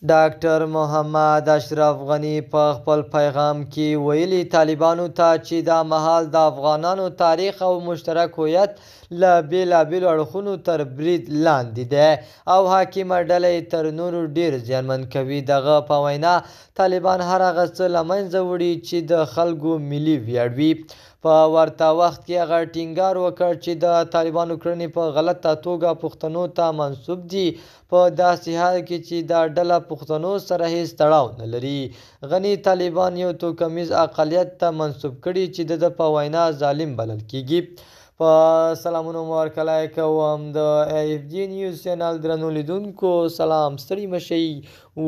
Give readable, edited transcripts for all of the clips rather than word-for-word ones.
ډاکټر محمد اشرف غني په خپل پیغام کې ویلي طالبانو ته چې دا مهال د افغانانو تاریخ او مشترک هویت له بېلابېلو اړخونو تر برید لاندې دی او حاکمه ډله یې تر نورو ډېر زیانمن کوي. دغه په وینا طالبان هر هغه څه له منځه وړي چې د خلکو ملي ویاړ وي. په ورته وخت کې هغه ټینګار وکړ چې د طالبانو کړنې په غلطه توګه پښتنو ته منسوب دي په داسې حال کې چې دا ډله پښتنو سره هیڅ تړاو نه لري. غني طالبان یو توکمیز اقلیت ته منسوب کړي چې د په وینا ظالم بلل کیږي. په سلامونو مو ورکلی کوم د AFG نیوز چینل درنو لیدونکو، سلام، ستړي مشئ،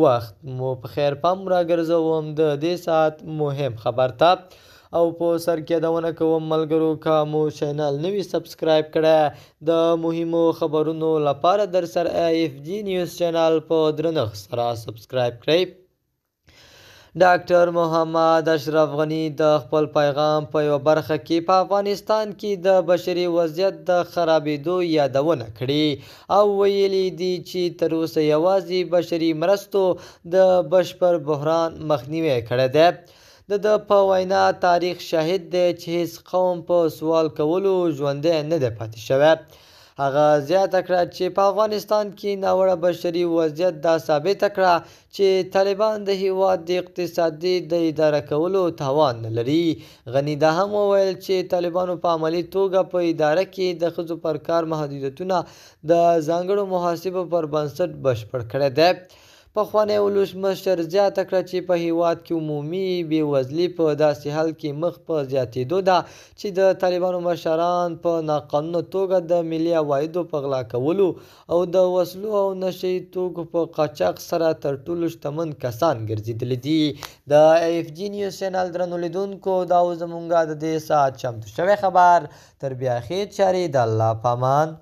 وخت مو په خیر. پام راګرځوم د دې ساعت مهم خبر ته او په سر کې یادونه کوم ملګرو که مو چینل نوي سبسکرایب کړی د مهمو خبرونو لپاره در سره AFG نیوز چینل په درنښت سره سبسکرایب کړئ. ډاکټر محمد اشرف غني د خپل پیغام په یوه برخه کې په افغانستان کې د بشري وضعیت د خرابېدو یادونه کړې او ویلي دي چې تر اوسه یوازې بشري مرستو د بشپړ بحران مخنیوی کړی دی. د په وینا تاریخ شاهد دی چې هیڅ قوم په سوال کولو ژوندی نه دی پاتې شوی. هغه زیاته کړه چې په افغانستان کې ناوړه بشري وضعیت دا ثابته کړه چې طالبان د هیواد د اقتصادي د اداره کولو توان نه لري. غني دا هم وویل چې طالبانو په عملي توګه په اداره کې د ښځو پر کار محدودیتونه د ځانګړو محاسبو پر بنسټ بشپړ کړی دی. پخوانی ولسمشر زیاته کړه چې په هیواد کې عمومي بېوزلي په داسې حال کې مخ په زیاتېدو ده چې د طالبانو مشران په ناقانونه توګه د ملي عوایدو په غلا کولو او د وسلو او نشه یي توکو په قاچاق سره تر ټولو شتمن کسان ګرځېدلي دي. د AFG نیوز چینل درنو لیدونکو، دا و زموږ د دې ساعت چمتو شوی خبر. تر بیا خیر چارې، د الله په امان.